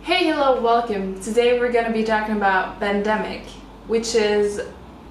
Hey, hello, welcome. Today we're gonna be talking about Pandemic, which is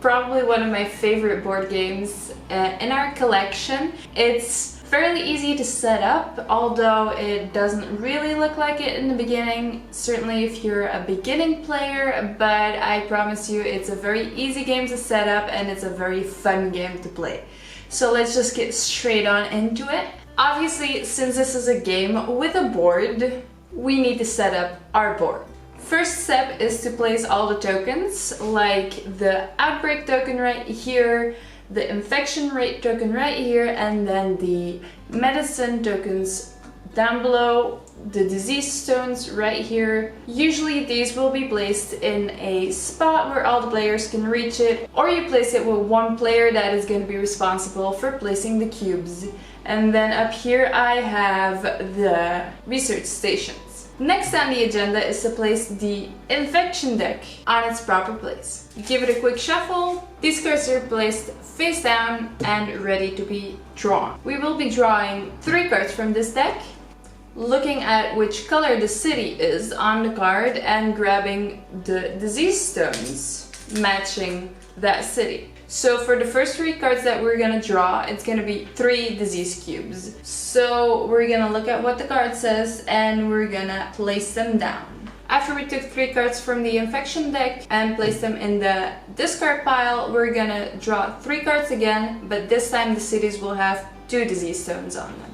probably one of my favorite board games in our collection. It's fairly easy to set up, although it doesn't really look like it in the beginning, certainly if you're a beginning player, but I promise you it's a very easy game to set up and it's a very fun game to play. So let's just get straight on into it. Obviously, since this is a game with a board, we need to set up our board. First step is to place all the tokens, like the outbreak token right here, the infection rate token right here, and then the medicine tokens down below, the disease stones right here. Usually these will be placed in a spot where all the players can reach it, or you place it with one player that is going to be responsible for placing the cubes. And then up here I have the research stations. Next on the agenda is to place the infection deck on its proper place. Give it a quick shuffle. These cards are placed face down and ready to be drawn. We will be drawing 3 cards from this deck, looking at which color the city is on the card and grabbing the disease stones matching that city. So for the first 3 cards that we're gonna draw, it's gonna be 3 disease cubes. So we're gonna look at what the card says and we're gonna place them down. After we took 3 cards from the infection deck and placed them in the discard pile, we're gonna draw 3 cards again, but this time the cities will have 2 disease stones on them.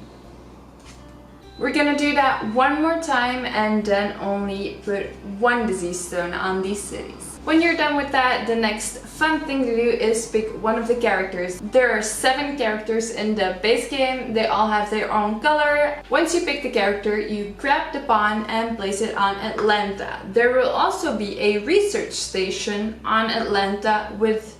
We're gonna do that one more time and then only put 1 disease stone on these cities. When you're done with that, the next fun thing to do is pick one of the characters. There are 7 characters in the base game. They all have their own color. Once you pick the character, you grab the pawn and place it on Atlanta. There will also be a research station on Atlanta with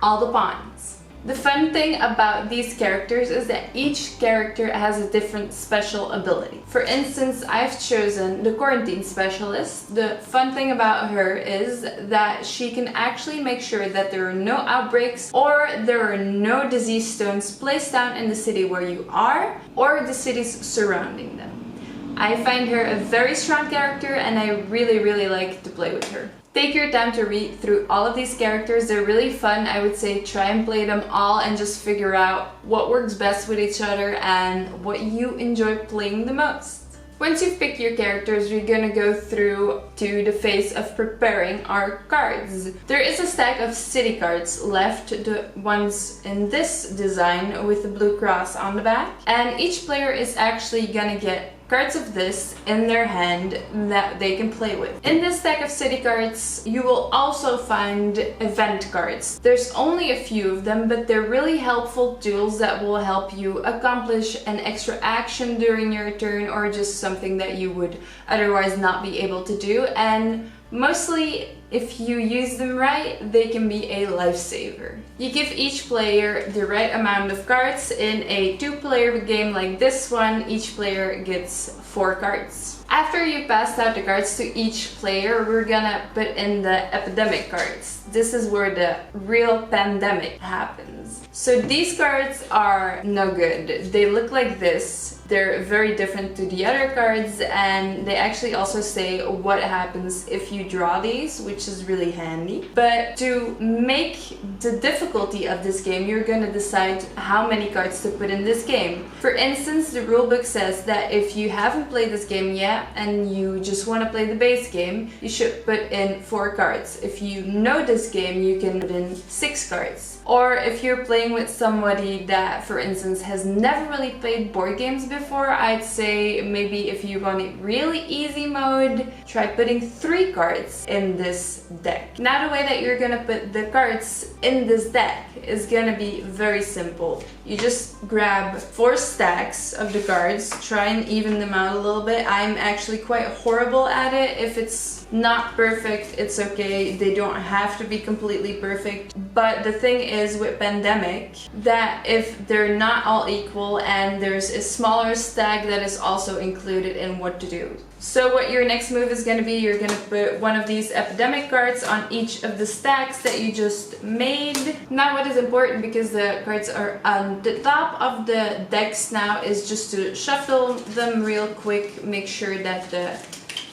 all the pawns. The fun thing about these characters is that each character has a different special ability. For instance, I've chosen the quarantine specialist. The fun thing about her is that she can actually make sure that there are no outbreaks or there are no disease stones placed down in the city where you are or the cities surrounding them. I find her a very strong character and I really like to play with her. Take your time to read through all of these characters. They're really fun. I would say try and play them all and just figure out what works best with each other and what you enjoy playing the most. Once you've picked your characters, we're gonna go through to the phase of preparing our cards. There is a stack of city cards left, the ones in this design with the blue cross on the back. And each player is actually gonna get cards of this in their hand that they can play with. In this stack of city cards, you will also find event cards. There's only a few of them, but they're really helpful tools that will help you accomplish an extra action during your turn or just something that you would otherwise not be able to do. And mostly, if you use them right, they can be a lifesaver. You give each player the right amount of cards. In a 2-player game like this one, each player gets 4 cards. After you passed out the cards to each player, we're gonna put in the epidemic cards. This is where the real pandemic happens. So these cards are no good. They look like this. They're very different to the other cards and they actually also say what happens if you draw these, which is really handy. But to make the difficulty of this game, you're gonna decide how many cards to put in this game. For instance, the rulebook says that if you haven't played this game yet and you just want to play the base game, you should put in 4 cards. If you know this game, you can put in 6 cards. Or if you're playing with somebody that, for instance, has never really played board games before, I'd say maybe if you want it really easy mode, try putting 3 cards in this deck. Now the way that you're gonna put the cards in this deck is gonna be very simple. You just grab 4 stacks of the cards, try and even them out a little bit. I'm actually quite horrible at it. If it's not perfect, it's okay. They don't have to be completely perfect. But the thing is with Pandemic that if they're not all equal and there's a smaller stack that is also included in what to do. So what your next move is going to be, you're going to put one of these epidemic cards on each of the stacks that you just made. Now what is important, because the cards are on the top of the decks now, is just to shuffle them real quick, make sure that the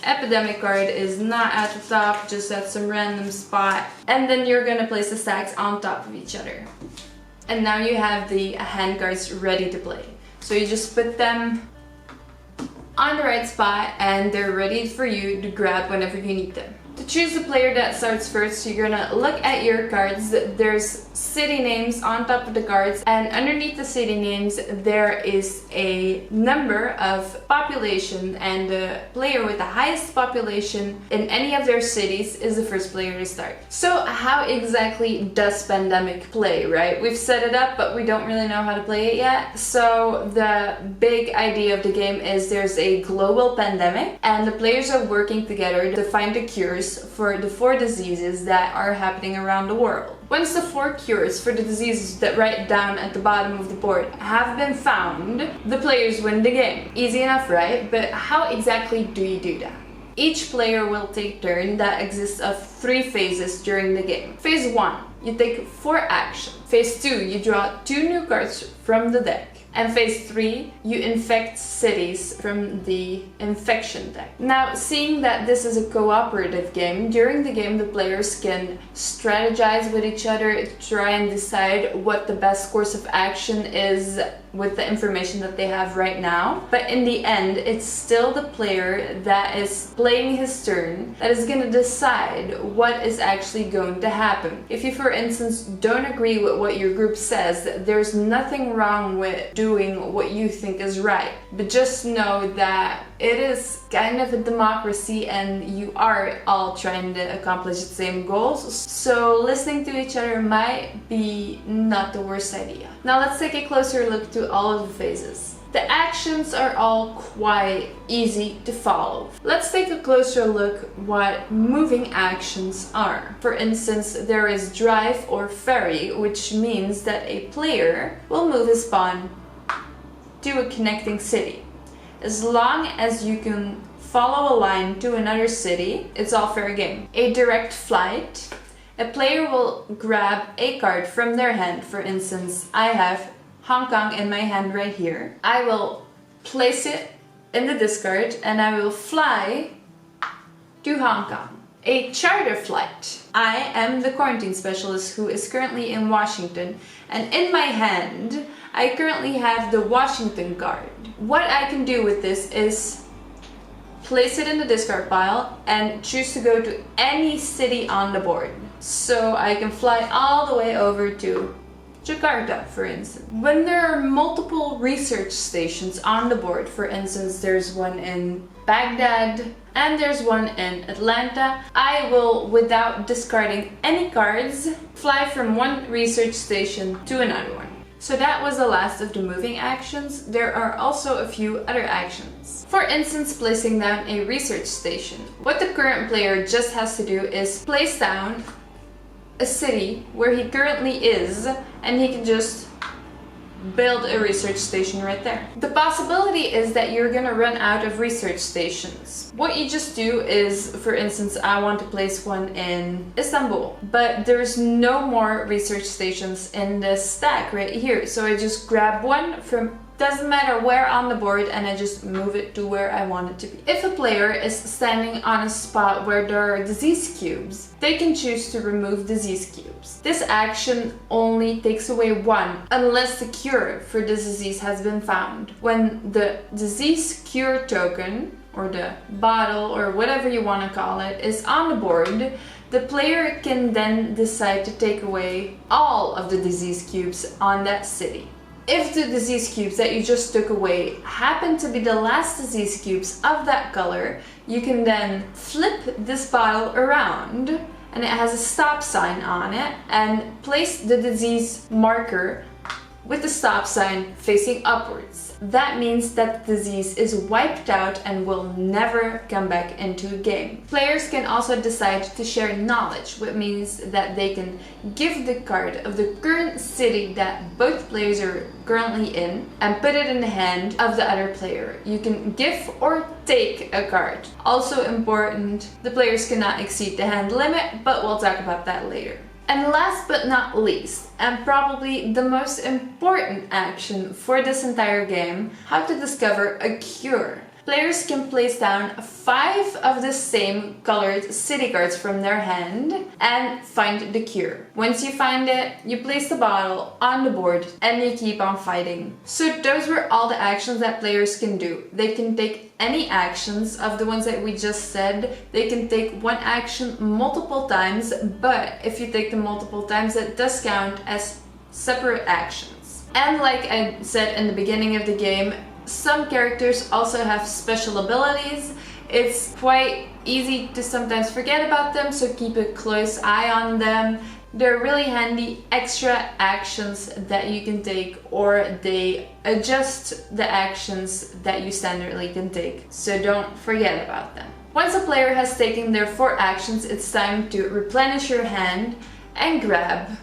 epidemic card is not at the top, just at some random spot. And then you're gonna place the stacks on top of each other. And now you have the hand cards ready to play. So you just put them on the right spot and they're ready for you to grab whenever you need them. To choose the player that starts first, you're gonna look at your cards. There's city names on top of the cards, and underneath the city names there is a number of population, and the player with the highest population in any of their cities is the first player to start. So how exactly does Pandemic play, right? We've set it up, but we don't really know how to play it yet. So the big idea of the game is there's a global pandemic, and the players are working together to find the cures for the 4 diseases that are happening around the world. Once the 4 cures for the diseases that write down at the bottom of the board have been found, the players win the game. Easy enough, right? But how exactly do you do that? Each player will take a turn that exists of 3 phases during the game. Phase 1, you take 4 action. Phase 2, you draw 2 new cards from the deck. And phase 3, you infect cities from the infection deck. Now, seeing that this is a cooperative game, during the game the players can strategize with each other, try and decide what the best course of action is with the information that they have right now. But in the end, it's still the player that is playing his turn that is going to decide what is actually going to happen. If you, for instance, don't agree with what your group says, there's nothing wrong with doing what you think is right. But just know that it is kind of a democracy and you are all trying to accomplish the same goals. So listening to each other might be not the worst idea. Now let's take a closer look to all of the phases. The actions are all quite easy to follow. Let's take a closer look what moving actions are. For instance, there is drive or ferry, which means that a player will move his pawn to a connecting city. As long as you can follow a line to another city, it's all fair game. A direct flight, a player will grab a card from their hand. For instance, I have Hong Kong in my hand right here. I will place it in the discard and I will fly to Hong Kong. A charter flight. I am the quarantine specialist who is currently in Washington, and in my hand I currently have the Washington card. What I can do with this is place it in the discard pile and choose to go to any city on the board. So I can fly all the way over to Jakarta, for instance. When there are multiple research stations on the board, for instance, there's one in Baghdad and there's one in Atlanta, I will, without discarding any cards, fly from one research station to another one. So that was the last of the moving actions. There are also a few other actions. For instance, placing down a research station. What the current player just has to do is place down a city where he currently is, and he can just build a research station right there. The possibility is that you're gonna run out of research stations. What you just do is, for instance, I want to place one in Istanbul, but there's no more research stations in this stack right here. So I just grab one from, doesn't matter where on the board, and I just move it to where I want it to be. If a player is standing on a spot where there are disease cubes, they can choose to remove disease cubes. This action only takes away one, unless the cure for the disease has been found. When the disease cure token, or the bottle, or whatever you want to call it, is on the board, the player can then decide to take away all of the disease cubes on that city. If the disease cubes that you just took away happen to be the last disease cubes of that color, you can then flip this bottle around, and it has a stop sign on it, and place the disease marker with the stop sign facing upwards. That means that the disease is wiped out and will never come back into a game. Players can also decide to share knowledge, which means that they can give the card of the current city that both players are currently in and put it in the hand of the other player. You can give or take a card. Also important, the players cannot exceed the hand limit, but we'll talk about that later. And last but not least, and probably the most important action for this entire game, how to discover a cure. players can place down 5 of the same colored city cards from their hand and find the cure. Once you find it, you place the bottle on the board and you keep on fighting. So those were all the actions that players can do. They can take any actions of the ones that we just said. They can take one action multiple times, but if you take them multiple times, that does count as separate actions. And like I said in the beginning of the game, some characters also have special abilities. It's quite easy to sometimes forget about them, so keep a close eye on them. They're really handy extra actions that you can take, or they adjust the actions that you standardly can take, so don't forget about them. Once a player has taken their 4 actions, it's time to replenish your hand and grab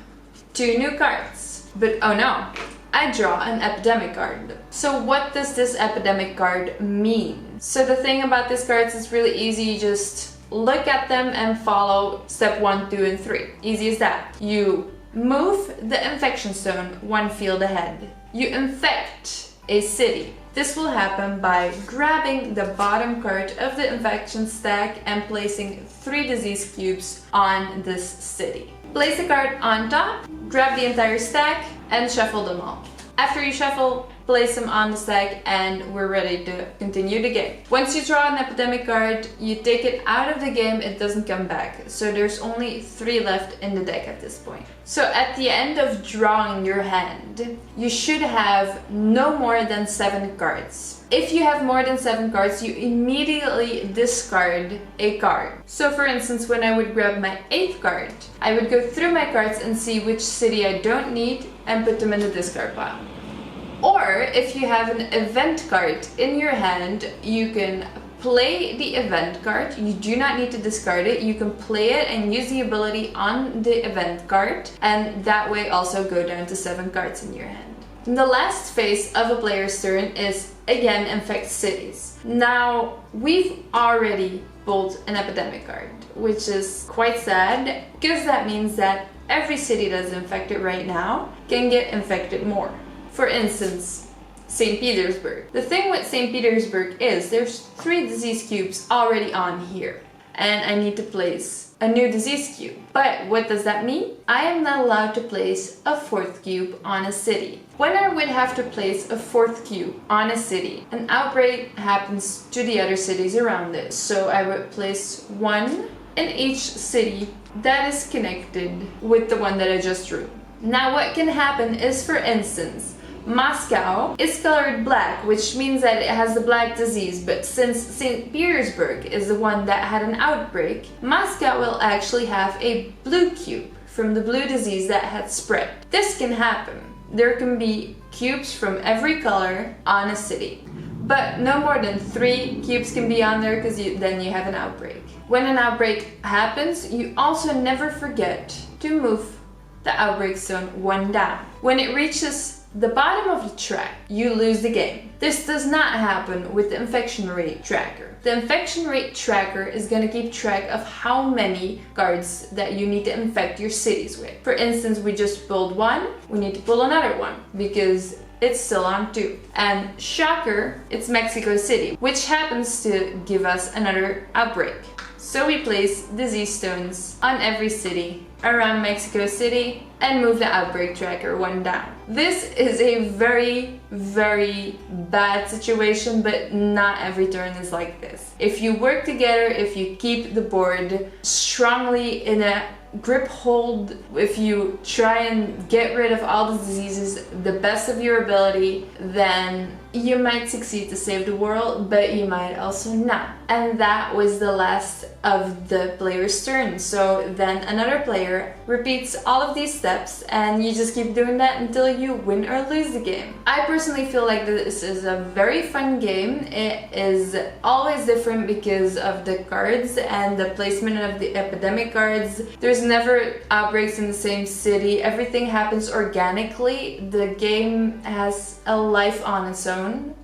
2 new cards. But oh no, I draw an epidemic card. So what does this epidemic card mean? So the thing about these cards is really easy. You just look at them and follow step 1, 2, and 3. Easy as that. You move the infection stone 1 field ahead. You infect a city. This will happen by grabbing the bottom card of the infection stack and placing 3 disease cubes on this city. Place the card on top, grab the entire stack, and shuffle them all. After you shuffle, place them on the stack, and we're ready to continue the game. Once you draw an epidemic card, you take it out of the game, it doesn't come back. So there's only 3 left in the deck at this point. So at the end of drawing your hand, you should have no more than 7 cards. If you have more than 7 cards, you immediately discard a card. So for instance, when I would grab my 8th card, I would go through my cards and see which city I don't need and put them in the discard pile. Or if you have an event card in your hand, you can play the event card. You do not need to discard it. You can play it and use the ability on the event card, and that way also go down to 7 cards in your hand. And the last phase of a player's turn is again infect cities. Now, we've already pulled an epidemic card, which is quite sad, because that means that every city that's infected right now can get infected more. For instance, St. Petersburg. The thing with St. Petersburg is there's 3 disease cubes already on here, and I need to place a new disease cube. But what does that mean? I am not allowed to place a 4th cube on a city. When I would have to place a 4th cube on a city, an outbreak happens to the other cities around it. So I would place 1 in each city that is connected with the one that I just drew. Now what can happen is, for instance, Moscow is colored black, which means that it has the black disease, but since St. Petersburg is the one that had an outbreak, Moscow will actually have a blue cube from the blue disease that had spread. This can happen. There can be cubes from every color on a city, but no more than 3 cubes can be on there, because then you have an outbreak. When an outbreak happens, you also never forget to move the outbreak zone 1 down. When it reaches the bottom of the track, you lose the game. This does not happen with the infection rate tracker. The infection rate tracker is going to keep track of how many cards that you need to infect your cities with. For instance, we just pulled 1, we need to pull another 1because it's still on 2. And shocker, it's Mexico City, which happens to give us another outbreak. So we place disease stones on every city around Mexico City and move the outbreak tracker 1 down. This is a very, very bad situation, but not every turn is like this. If you work together, if you keep the board strongly in a grip hold, if you try and get rid of all the diseases the best of your ability, then you might succeed to save the world, but you might also not. And that was the last of the player's turn. So then another player repeats all of these steps, and you just keep doing that until you win or lose the game. I personally feel like this is a very fun game. It is always different because of the cards and the placement of the epidemic cards. There's never outbreaks in the same city. Everything happens organically. The game has a life on its own.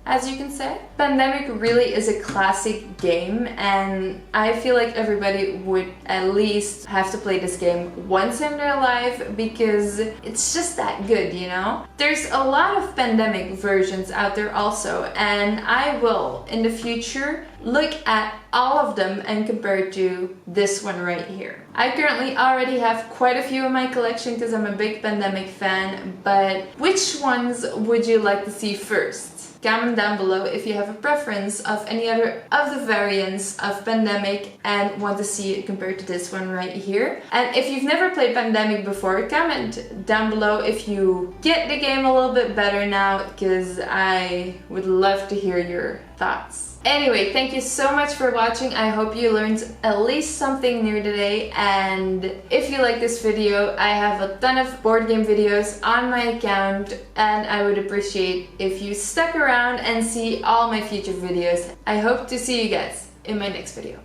as you can say. Pandemic really is a classic game, and I feel like everybody would at least have to play this game once in their life because it's just that good, you know? There's a lot of Pandemic versions out there also, and I will, in the future, look at all of them and compare to this one right here. I currently already have quite a few in my collection because I'm a big Pandemic fan, but which ones would you like to see first? Comment down below if you have a preference of any other of the variants of Pandemic and want to see it compared to this one right here. And if you've never played Pandemic before, comment down below if you get the game a little bit better now, because I would love to hear your thoughts. Anyway, thank you so much for watching. I hope you learned at least something new today, and if you like this video, I have a ton of board game videos on my account, and I would appreciate if you stuck around and see all my future videos. I hope to see you guys in my next video.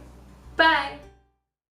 Bye!